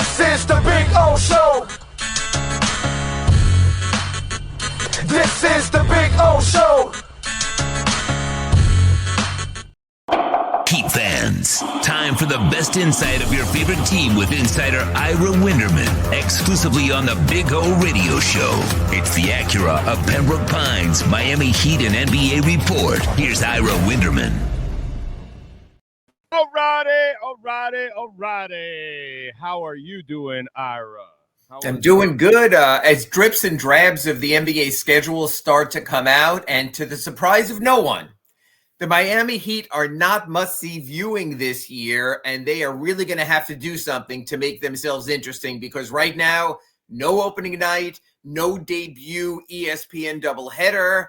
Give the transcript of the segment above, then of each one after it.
This is the Big O Show. This is the Big O Show. Heat fans, time for the best insight of your favorite team with insider Ira Winderman, exclusively on the Big O Radio Show. It's the Acura of Pembroke Pines Miami Heat and NBA report. Here's Ira Winderman. Alrighty. How are you doing, Ira? I'm doing good as drips and drabs of the NBA schedule start to come out, and to the surprise of no one, the Miami Heat are not must-see viewing this year, and they are really going to have to do something to make themselves interesting because right now, no opening night, no debut ESPN doubleheader,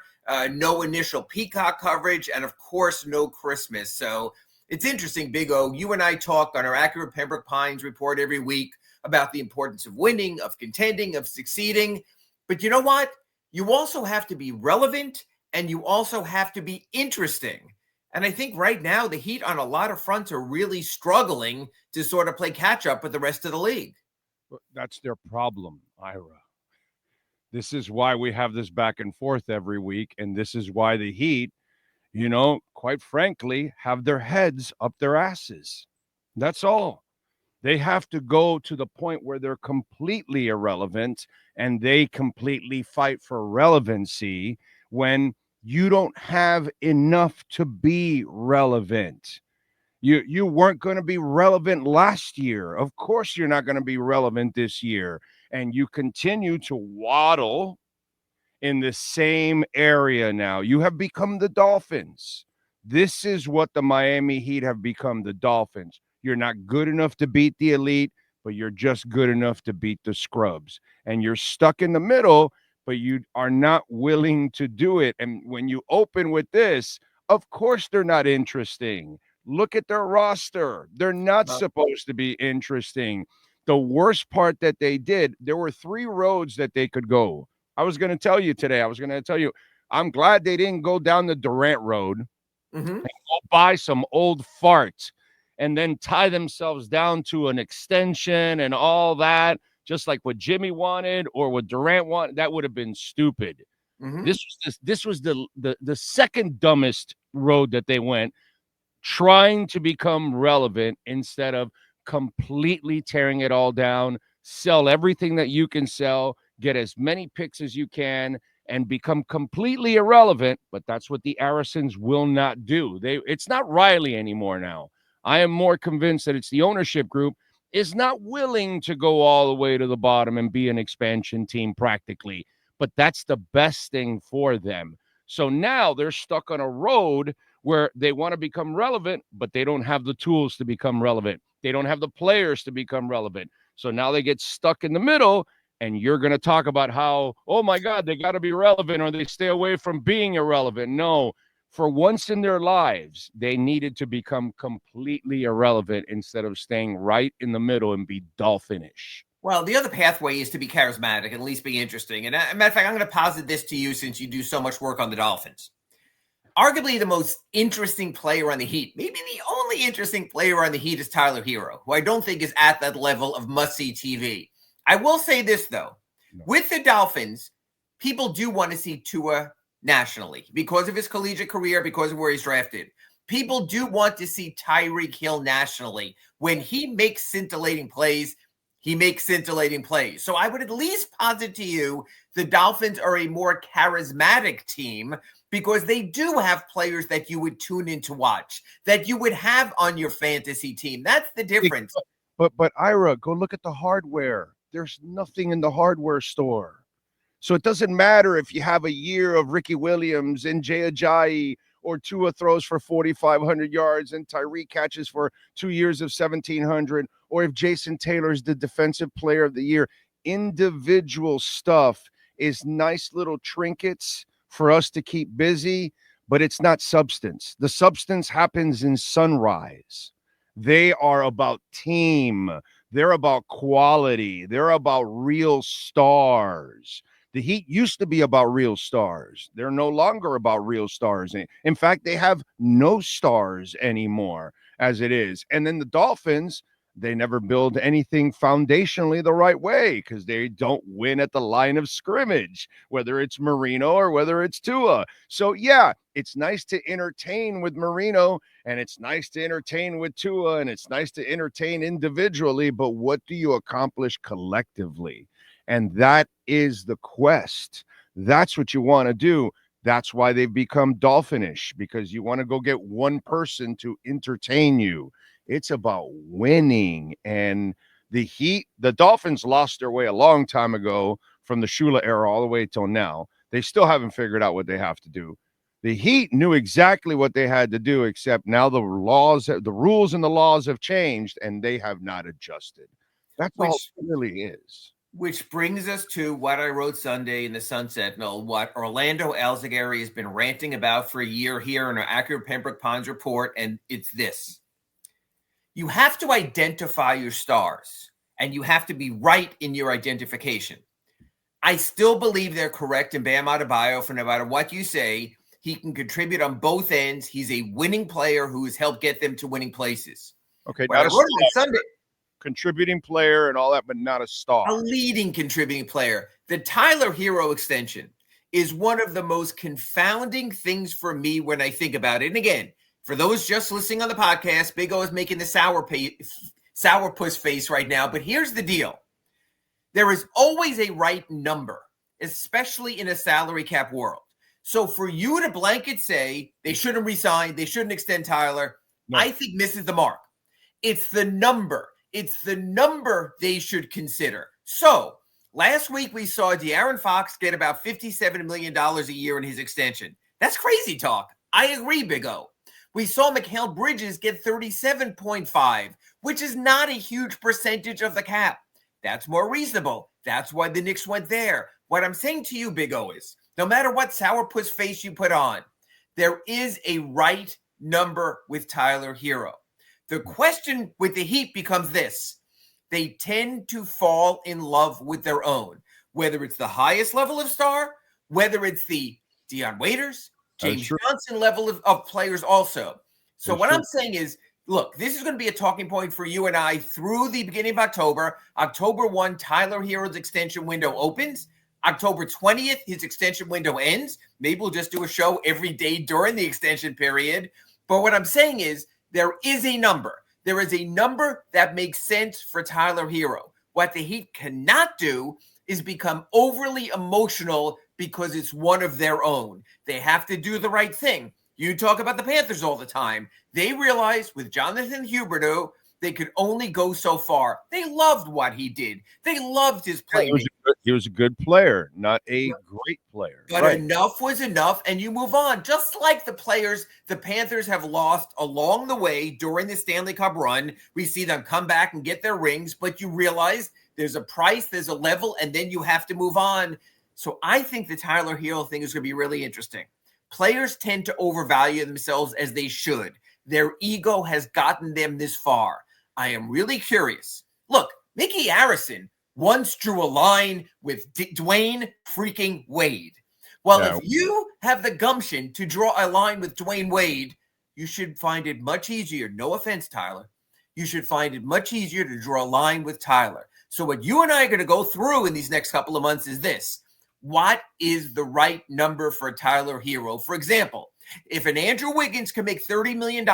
no initial Peacock coverage, and of course, no Christmas. So it's interesting, Big O. You and I talk on our Accurate Pembroke Pines report every week about the importance of winning, of contending, of succeeding. But you know what? You also have to be relevant, and you also have to be interesting. And I think right now the Heat on a lot of fronts are really struggling to sort of play catch up with the rest of the league. That's their problem, Ira. This is why we have this back and forth every week. And this is why the Heat, quite frankly, have their heads up their asses. That's all. They have to go to the point where they're completely irrelevant and they completely fight for relevancy when you don't have enough to be relevant. You weren't going to be relevant last year. Of course, you're not going to be relevant this year. And you continue to waddle in the same area now. You have become the Dolphins. This is what the Miami Heat have become, the Dolphins. You're not good enough to beat the elite, but you're just good enough to beat the scrubs. And you're stuck in the middle, but you are not willing to do it. And when you open with this, of course they're not interesting. Look at their roster. They're not supposed to be interesting. The worst part that they did, there were 3 roads that they could go. I was going to tell you today, I'm glad they didn't go down the Durant road and go buy some old farts and then tie themselves down to an extension and all that. Just like what Jimmy wanted or what Durant wanted, that would have been stupid. This was the second dumbest road that they went, trying to become relevant instead of completely tearing it all down, sell everything that you can sell, get as many picks as you can, and become completely irrelevant. But that's what the Arisons will not do. It's not Riley anymore now. I am more convinced that it's the ownership group is not willing to go all the way to the bottom and be an expansion team practically, but that's the best thing for them. So now they're stuck on a road where they want to become relevant, but they don't have the tools to become relevant. They don't have the players to become relevant. So now they get stuck in the middle, and you're going to talk about how, oh my God, they got to be relevant or they stay away from being irrelevant. No. For once in their lives, they needed to become completely irrelevant instead of staying right in the middle and be Dolphinish. Well, the other pathway is to be charismatic and at least be interesting. And as a matter of fact, I'm going to posit this to you since you do so much work on the Dolphins. Arguably the most interesting player on the Heat, maybe the only interesting player on the Heat is Tyler Hero, who I don't think is at that level of must-see TV. I will say this, though. No. With the Dolphins, people do want to see Tua nationally because of his collegiate career, because of where he's drafted. People do want to see Tyreek Hill nationally. When he makes scintillating plays, he makes scintillating plays. So I would at least posit to you the Dolphins are a more charismatic team because they do have players that you would tune in to watch, that you would have on your fantasy team. That's the difference. But Ira, go look at the hardware. There's nothing in the hardware store. So it doesn't matter if you have a year of Ricky Williams and Jay Ajayi or Tua throws for 4,500 yards and Tyreek catches for 2 years of 1,700, or if Jason Taylor's the defensive player of the year. Individual stuff is nice little trinkets for us to keep busy, but it's not substance. The substance happens in Sunrise. They are about team. They're about quality. They're about real stars. The Heat used to be about real stars. They're no longer about real stars. In fact, they have no stars anymore as it is. And then the Dolphins, They never build anything foundationally the right way because they don't win at the line of scrimmage, whether it's Marino or whether it's Tua. So, yeah, it's nice to entertain with Marino and it's nice to entertain with Tua and it's nice to entertain individually, but what do you accomplish collectively? And that is the quest. That's what you want to do. That's why they've become Dolphinish, because you want to go get one person to entertain you. It's about winning. And the Dolphins lost their way a long time ago from the Shula era all the way till now. They still haven't figured out what they have to do. The Heat knew exactly what they had to do, except now the rules and the laws have changed and they have not adjusted. That's all it really is. Which brings us to what I wrote Sunday in the Sun Sentinel, what Orlando Alzugaray has been ranting about for a year here in our accurate Pembroke Pines report, and it's this. You have to identify your stars, and you have to be right in your identification. I still believe they're correct in Bam Adebayo. For no matter what you say, he can contribute on both ends. He's a winning player who has helped get them to winning places. Okay, not a Sunday. Contributing player and all that, but not a star. A leading contributing player. The Tyler Hero extension is one of the most confounding things for me when I think about it. And again, for those just listening on the podcast, Big O is making the sourpuss face right now. But here's the deal. There is always a right number, especially in a salary cap world. So for you to blanket say they shouldn't resign, they shouldn't extend Tyler, no. I think misses the mark. It's the number. It's the number they should consider. So last week we saw De'Aaron Fox get about $57 million a year in his extension. That's crazy talk. I agree, Big O. We saw Mikal Bridges get 37.5, which is not a huge percentage of the cap. That's more reasonable. That's why the Knicks went there. What I'm saying to you, Big O, is no matter what sourpuss face you put on, there is a right number with Tyler Hero. The question with the Heat becomes this. They tend to fall in love with their own, whether it's the highest level of star, whether it's the Dion Waiters, James Johnson level of players also. So what I'm saying is, look, this is going to be a talking point for you and I through the beginning of October. October 1, Tyler Hero's extension window opens. October 20th, his extension window ends. Maybe we'll just do a show every day during the extension period. But what I'm saying is there is a number. There is a number that makes sense for Tyler Hero. What the Heat cannot do is become overly emotional because it's one of their own. They have to do the right thing. You talk about the Panthers all the time. They realized with Jonathan Huberdeau, they could only go so far. They loved what he did. They loved his play. He was a good player, not a great player. But enough was enough, and you move on. Just like the players the Panthers have lost along the way during the Stanley Cup run. We see them come back and get their rings, but you realize there's a price, there's a level, and then you have to move on. So I think the Tyler Hero thing is going to be really interesting. Players tend to overvalue themselves as they should. Their ego has gotten them this far. I am really curious. Look, Mickey Harrison once drew a line with Dwayne freaking Wade. Well, if you have the gumption to draw a line with Dwayne Wade, you should find it much easier. No offense, Tyler. You should find it much easier to draw a line with Tyler. So what you and I are going to go through in these next couple of months is this. What is the right number for Tyler Hero? For example, if an Andrew Wiggins can make $30 million,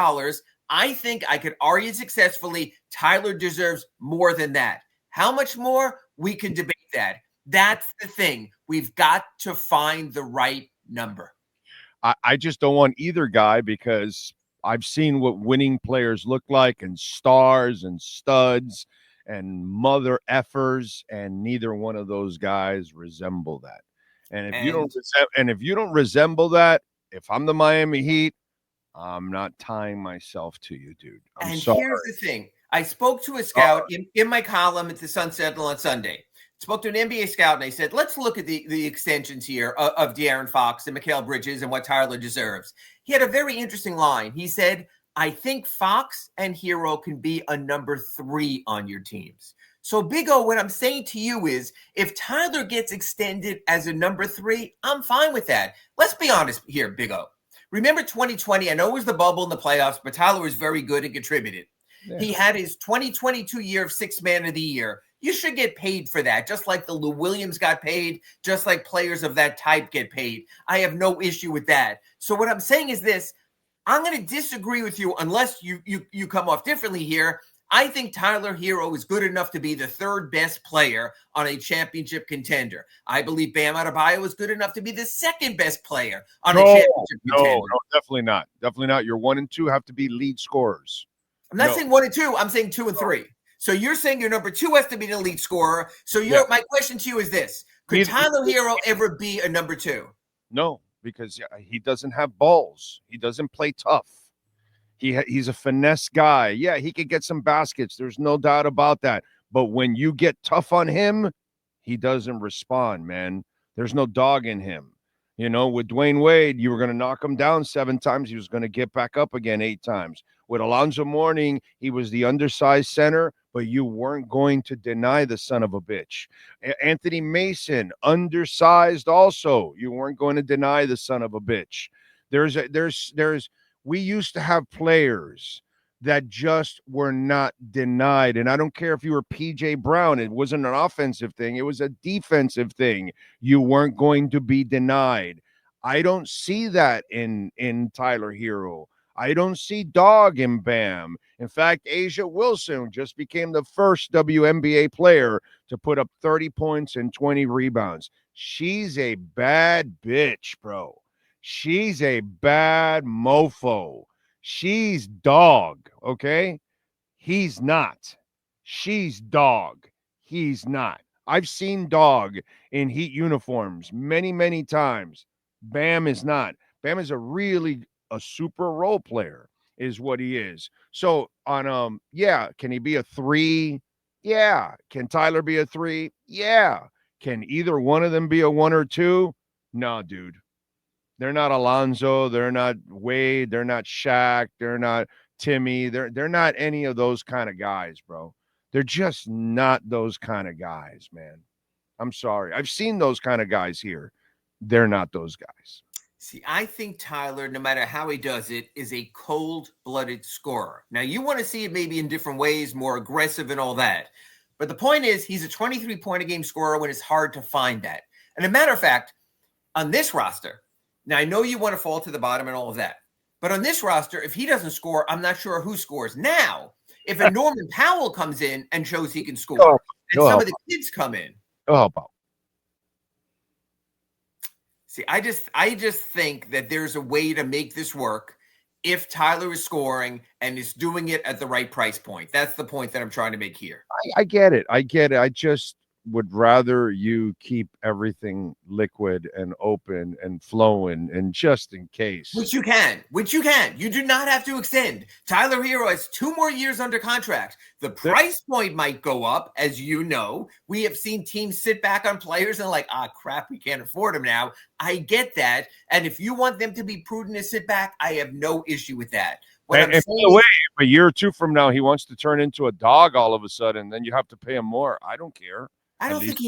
I think I could argue successfully Tyler deserves more than that. How much more? We can debate that. That's the thing. We've got to find the right number. I just don't want either guy because I've seen what winning players look like and stars and studs and mother effers, and neither one of those guys resemble that. And if you don't resemble that, if I'm the Miami Heat, I'm not tying myself to you, dude. I'm sorry. Here's the thing. I spoke to a scout in my column at the Sun Sentinel on Sunday. Spoke to an NBA scout, and I said, let's look at the extensions here of De'Aaron Fox and Mikal Bridges and what Tyler deserves. He had a very interesting line. He said, I think Fox and Hero can be a number 3 on your teams. So, Big O, what I'm saying to you is if Tyler gets extended as a number 3, I'm fine with that. Let's be honest here, Big O. Remember 2020? I know it was the bubble in the playoffs, but Tyler was very good and contributed. Yeah. He had his 2022 year of Sixth Man of the Year. You should get paid for that, just like the Lou Williams got paid, just like players of that type get paid. I have no issue with that. So what I'm saying is this. I'm going to disagree with you unless you come off differently here. I think Tyler Hero is good enough to be the third best player on a championship contender. I believe Bam Adebayo is good enough to be the second best player on a championship contender. No, definitely not. Definitely not. Your 1 and 2 have to be lead scorers. I'm not saying 1 and 2. I'm saying 2 and 3. So you're saying your number 2 has to be the lead scorer. So my question to you is this. Could Tyler Hero ever be a number 2? No, because he doesn't have balls. He doesn't play tough. He's a finesse guy. Yeah, he could get some baskets. There's no doubt about that. But when you get tough on him, he doesn't respond, man. There's no dog in him. You know, with Dwayne Wade, you were going to knock him down 7 times. He was going to get back up again 8 times. With Alonzo Mourning, he was the undersized center, but you weren't going to deny the son of a bitch. Anthony Mason, undersized also. You weren't going to deny the son of a bitch. We used to have players that just were not denied. And I don't care if you were PJ Brown. It wasn't an offensive thing. It was a defensive thing. You weren't going to be denied. I don't see that in Tyler Hero. I don't see dog in Bam. In fact, Asia Wilson just became the first WNBA player to put up 30 points and 20 rebounds. She's a bad bitch, bro. She's a bad mofo. She's dog, okay? He's not. She's dog. He's not. I've seen dog in Heat uniforms many, many times. Bam is not. Bam is a super role player is what he is. So on can he be a 3? Yeah. Can Tyler be a 3? Yeah. Can either one of them be a 1 or 2? No, dude. They're not Alonzo. They're not Wade. They're not Shaq. They're not Timmy. They're not any of those kind of guys, bro. They're just not those kind of guys, man. I'm sorry. I've seen those kind of guys here. They're not those guys. See, I think Tyler, no matter how he does it, is a cold-blooded scorer. Now, you want to see it maybe in different ways, more aggressive and all that. But the point is, he's a 23-point-a-game scorer when it's hard to find that. And a matter of fact, on this roster, now I know you want to fall to the bottom and all of that. But on this roster, if he doesn't score, I'm not sure who scores. Now, if a Norman Powell comes in and shows he can score, and some of the kids come in. How about? See, I just think that there's a way to make this work if Tyler is scoring and is doing it at the right price point. That's the point that I'm trying to make here. I get it. I just would rather you keep everything liquid and open and flowing, and just in case. Which you can. You do not have to extend. Tyler Hero has 2 more years under contract. The price point might go up, as you know. We have seen teams sit back on players and like, crap, we can't afford them now. I get that. And if you want them to be prudent and sit back, I have no issue with that. And by the way, if a year or 2 from now he wants to turn into a dog all of a sudden, then you have to pay him more. I don't care. I don't think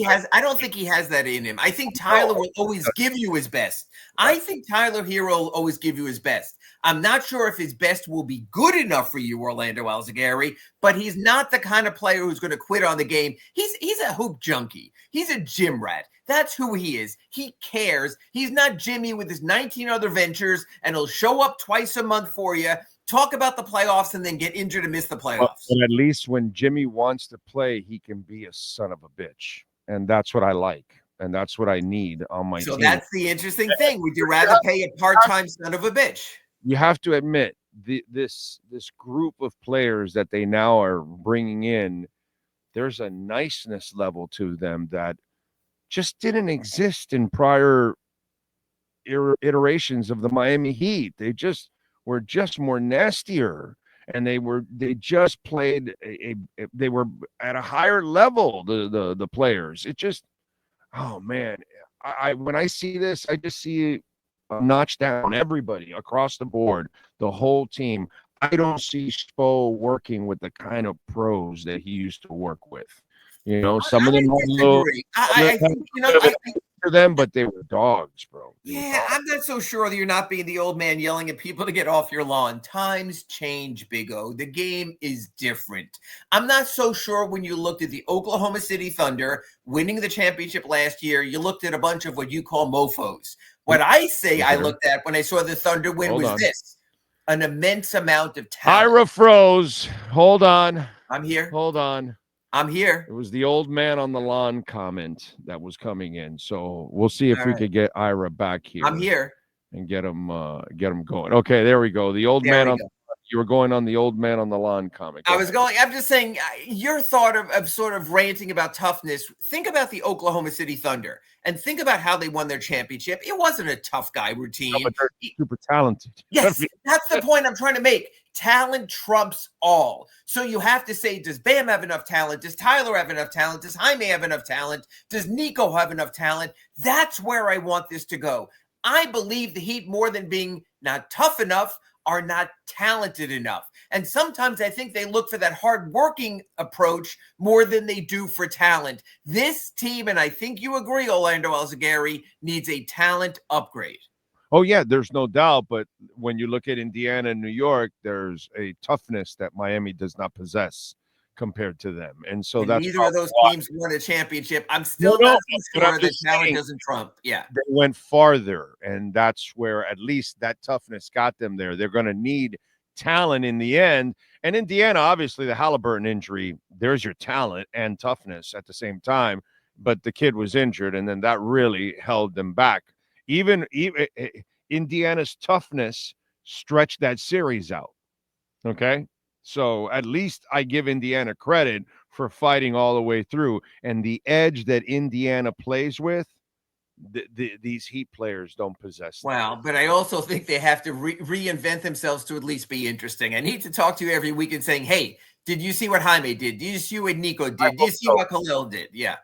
he has that in him. I think Tyler will always give you his best. I think Tyler Hero will always give you his best. I'm not sure if his best will be good enough for you, Orlando Alzugaray, but he's not the kind of player who's going to quit on the game. He's a hoop junkie. He's a gym rat. That's who he is. He cares. He's not Jimmy with his 19 other ventures, and he'll show up twice a month for you, talk about the playoffs, and then get injured and miss the playoffs. But at least when Jimmy wants to play, he can be a son of a bitch. And that's what I like. And that's what I need on my team. So that's the interesting thing. Would you rather pay a part-time son of a bitch? You have to admit, this group of players that they now are bringing in, there's a niceness level to them that just didn't exist in prior iterations of the Miami Heat. They just were just more nastier, and they just played they were at a higher level, the players. It just, oh man, when I see this, I just see a notch down everybody across the board, the whole team. I don't see Spo working with the kind of pros that he used to work with. You know, some of them have a little, to them, but they were dogs, bro. Yeah, I'm not so sure that you're not being the old man yelling at people to get off your lawn. Times change, Big O. The game is different. I'm not so sure when you looked at the Oklahoma City Thunder winning the championship last year, you looked at a bunch of what you call mofos. What I say I looked at when I saw the Thunder win this. An immense amount of talent. Ira froze. Hold on. I'm here. Hold on. I'm here. It was the old man on the lawn comment that was coming in. So we'll see if we could get Ira back here. I'm here. And get him going. Okay, there we go. The old man on you were going on the old man on the lawn comment. I'm just saying your thought of sort of ranting about toughness. Think about the Oklahoma City Thunder and think about how they won their championship. It wasn't a tough guy routine. No, but they're super talented. Yes, that's the point I'm trying to make. Talent trumps all. So you have to say, does Bam have enough talent? Does Tyler have enough talent? Does Jaime have enough talent? Does Nico have enough talent? That's where I want this to go. I believe the Heat, more than being not tough enough, are not talented enough. And sometimes I think they look for that hard-working approach more than they do for talent. This team, and I think you agree, Orlando Alzugaray, needs a talent upgrade. Oh, yeah, there's no doubt. But when you look at Indiana and New York, there's a toughness that Miami does not possess compared to them. And so that's neither of those teams won a championship. I'm still not so sure that talent doesn't trump. Yeah. They went farther, and that's where at least that toughness got them there. They're going to need talent in the end. And Indiana, obviously, the Halliburton injury, there's your talent and toughness at the same time. But the kid was injured, and then that really held them back. Even Indiana's toughness stretched that series out. Okay? So at least I give Indiana credit for fighting all the way through. And the edge that Indiana plays with, these Heat players don't possess. Wow, but I also think they have to reinvent themselves to at least be interesting. I need to talk to you every week and saying, hey, did you see what Jaime did? Did you see what Nico did? Did you see what Khalil did? Yeah.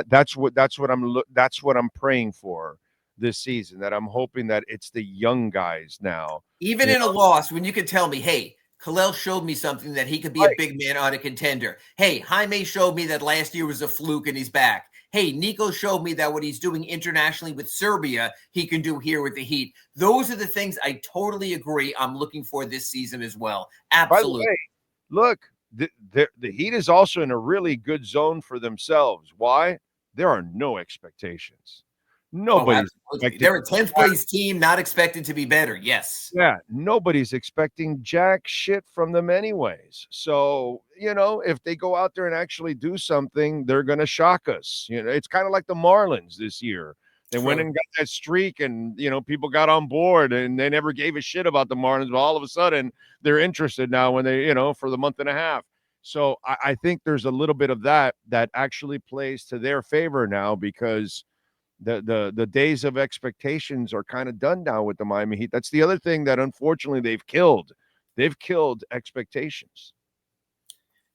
That's what I'm praying for this season, that I'm hoping that it's the young guys now. Even in a loss, when you could tell me, hey, Khalil showed me something that he could be a big man on a contender. Hey, Jaime showed me that last year was a fluke and he's back. Hey, Nico showed me that what he's doing internationally with Serbia, he can do here with the Heat. Those are the things I totally agree I'm looking for this season as well. Absolutely. By the way, look, the Heat is also in a really good zone for themselves. Why? There are no expectations. Nobody's they're a 10th place team, not expected to be better. Yes. Yeah. Nobody's expecting jack shit from them anyways. So, if they go out there and actually do something, they're going to shock us. It's kind of like the Marlins this year. They went and got that streak and, people got on board and they never gave a shit about the Marlins. But all of a sudden they're interested now when they, for the month and a half. So I think there's a little bit of that actually plays to their favor now, because the days of expectations are kind of done now with the Miami Heat. That's the other thing that unfortunately they've killed. They've killed expectations.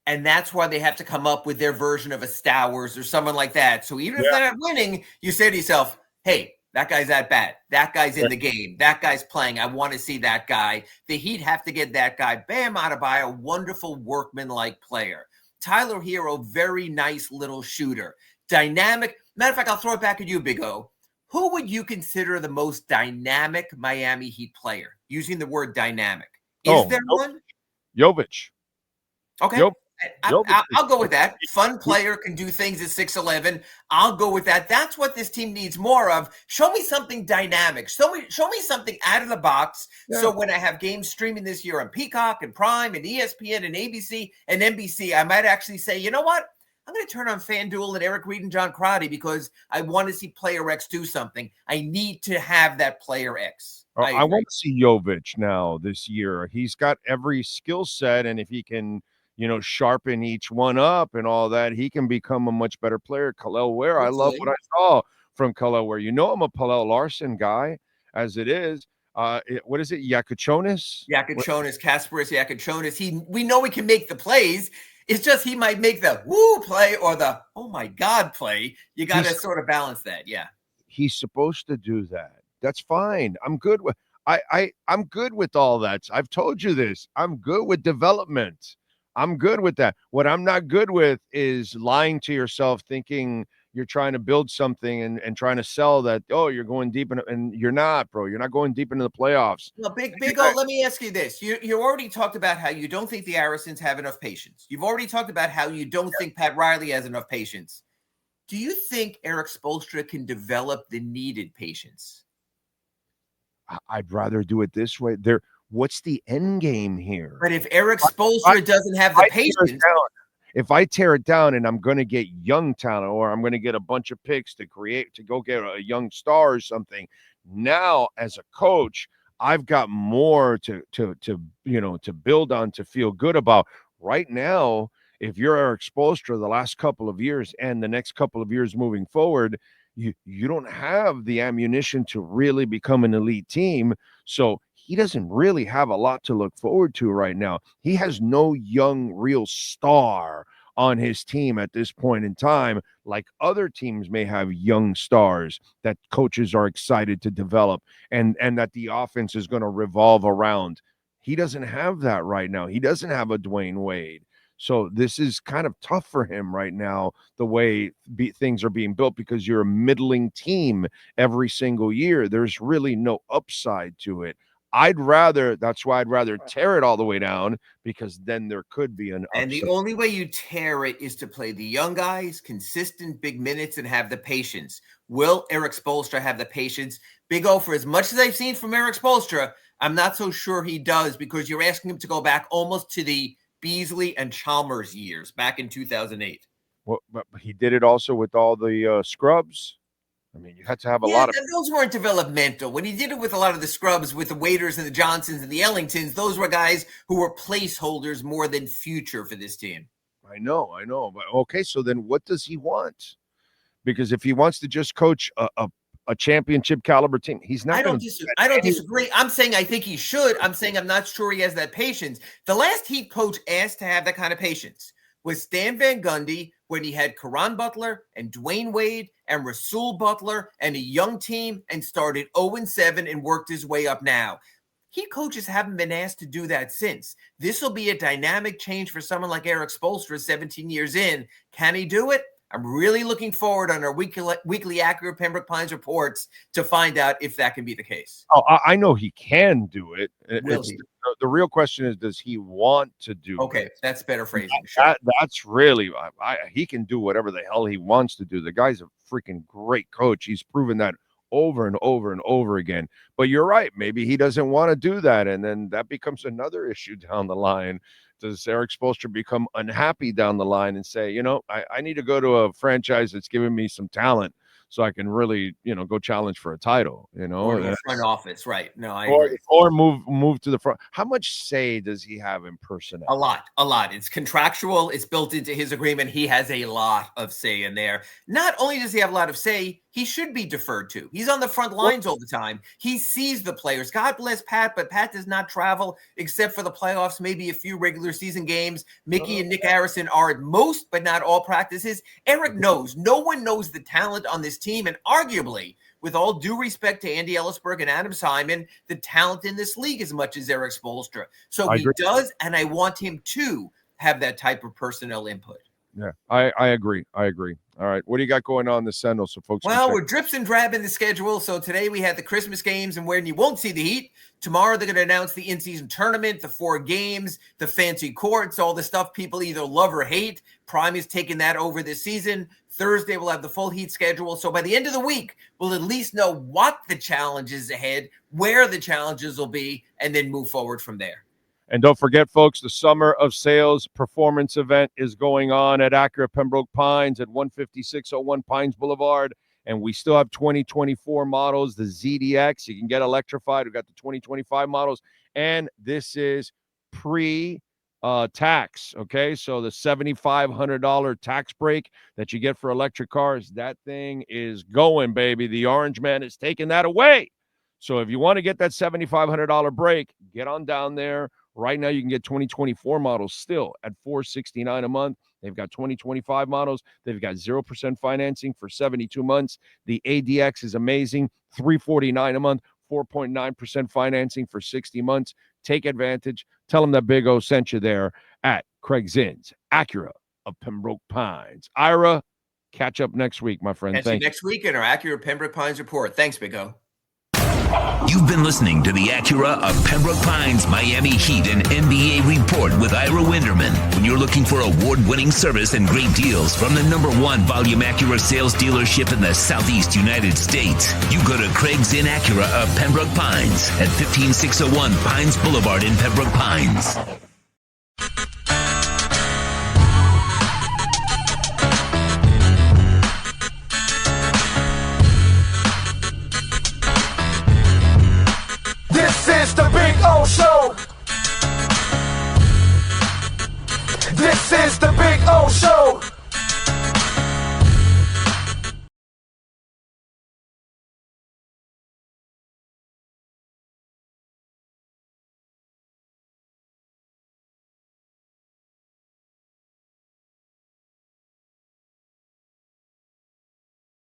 And that's why they have to come up with their version of a Stowers or someone like that. So even if they're not winning, you say to yourself, hey, that guy's at bat. That guy's in the game. That guy's playing. I want to see that guy. The Heat have to get that guy. Bam Adebayo, wonderful workman-like player. Tyler Hero, very nice little shooter. Dynamic. Matter of fact, I'll throw it back at you, Big O. Who would you consider the most dynamic Miami Heat player? Using the word dynamic. Is there one? Jovic. Okay. I'll go with that. Fun player, can do things at 6'11". I'll go with that. That's what this team needs more of. Show me something dynamic. Show me something out of the box. Yeah. So when I have games streaming this year on Peacock and Prime and ESPN and ABC and NBC, I might actually say, you know what? I'm going to turn on FanDuel and Eric Reed and John Crotty because I want to see player X do something. I need to have that player X. I want to see Jovic now this year. He's got every skill set, and if he can, sharpen each one up and all that, he can become a much better player. Khalil Ware, I love what I saw from Khalil Ware. I'm a Palel Larson guy, as it is. What is it? Yakuchonis? Kasparis Yakuchonis. We know he can make the plays. It's just he might make the woo play or the oh my God play. You got to sort of balance that. Yeah. He's supposed to do that. That's fine. I'm good with I'm good with all that. I've told you this. I'm good with development. I'm good with that. What I'm not good with is lying to yourself, thinking, you're trying to build something and trying to sell that, oh, you're going deep in, and you're not, bro. You're not going deep into the playoffs. Well, Big O, let me ask you this. You already talked about how you don't think the Arisons have enough patience. You've already talked about how you don't think Pat Riley has enough patience. Do you think Erik Spoelstra can develop the needed patience? I'd rather do it this way. What's the end game here? But if Erik Spoelstra doesn't have the patience, if I tear it down and I'm going to get young talent, or I'm going to get a bunch of picks to go get a young star or something, now as a coach, I've got more to build on, to feel good about. Right now, if you're Erik Spoelstra the last couple of years and the next couple of years moving forward, you don't have the ammunition to really become an elite team. So he doesn't really have a lot to look forward to right now. He has no young, real star on his team at this point in time, like other teams may have young stars that coaches are excited to develop and that the offense is going to revolve around. He doesn't have that right now. He doesn't have a Dwayne Wade. So this is kind of tough for him right now, the way things are being built, because you're a middling team every single year. There's really no upside to it. That's why I'd rather tear it all the way down, because then there could be an upside. And the only way you tear it is to play the young guys, consistent big minutes, and have the patience. Will Erik Spoelstra have the patience? Big O, for as much as I've seen from Erik Spoelstra, I'm not so sure he does, because you're asking him to go back almost to the Beasley and Chalmers years back in 2008. Well, but he did it also with all the scrubs. I mean, you had to have a lot of... Those weren't developmental. When he did it with a lot of the scrubs, with the Waiters and the Johnsons and the Ellingtons, those were guys who were placeholders more than future for this team. I know. But okay, so then what does he want? Because if he wants to just coach a championship caliber team, he's not. I don't disagree. I'm saying I think he should. I'm saying I'm not sure he has that patience. The last Heat coach asked to have that kind of patience was Stan Van Gundy, when he had Caron Butler and Dwayne Wade and Rasul Butler and a young team and started 0-7 and worked his way up now. Heat coaches haven't been asked to do that since. This will be a dynamic change for someone like Erik Spoelstra, 17 years in. Can he do it? I'm really looking forward on our weekly accurate Pembroke Pines reports to find out if that can be the case. Oh, I know he can do it. Really? The real question is, does he want to do it? Okay, that's better phrasing. Sure. That's really, he can do whatever the hell he wants to do. The guy's a freaking great coach. He's proven that over and over and over again. But you're right. Maybe he doesn't want to do that. And then that becomes another issue down the line. Does Erik Spoelstra become unhappy down the line and say, I need to go to a franchise that's giving me some talent so I can really, go challenge for a title, Or the front office, right? No, I agree. Or move to the front. How much say does he have in personnel? A lot. It's contractual. It's built into his agreement. He has a lot of say in there. Not only does he have a lot of say, he should be deferred to. He's on the front lines all the time. He sees the players. God bless Pat, but Pat does not travel except for the playoffs, maybe a few regular season games. Mickey and Nick Harrison are at most, but not all practices. Erik knows. No one knows the talent on this team, and arguably, with all due respect to Andy Ellisberg and Adam Simon, the talent in this league as much as Erik Spoelstra. So he does, and I want him to have that type of personnel input. Yeah, I agree. All right, what do you got going on in the Sentinel, so folks? Well, we're drips and drabbing the schedule. So today we had the Christmas games, and when you won't see the Heat, tomorrow they're going to announce the in-season tournament, the 4 games, the fancy courts, all the stuff people either love or hate. Prime is taking that over this season. Thursday we'll have the full Heat schedule. So by the end of the week, we'll at least know what the challenge is ahead, where the challenges will be, and then move forward from there. And don't forget, folks, the Summer of Sales performance event is going on at Acura Pembroke Pines at 15601 Pines Boulevard. And we still have 2024 models, the ZDX. You can get electrified. We've got the 2025 models. And this is pre-tax, okay? So the $7,500 tax break that you get for electric cars, that thing is going, baby. The Orange Man is taking that away. So if you want to get that $7,500 break, get on down there. Right now, you can get 2024 models still at $469 a month. They've got 2025 models. They've got 0% financing for 72 months. The ADX is amazing, $349 a month, 4.9% financing for 60 months. Take advantage. Tell them that Big O sent you there at Craig Zinn's Acura of Pembroke Pines. Ira, Catch up next week, my friend. Catch you next week in our Acura Pembroke Pines report. Thanks, Big O. You've been listening to the Acura of Pembroke Pines Miami Heat and NBA report with Ira Winderman. When you're looking for award-winning service and great deals from the #1 volume Acura sales dealership in the Southeast United States, you go to Craig's Inn Acura of Pembroke Pines at 15601 Pines Boulevard in Pembroke Pines. This is the Big O Show. This is the Big O Show.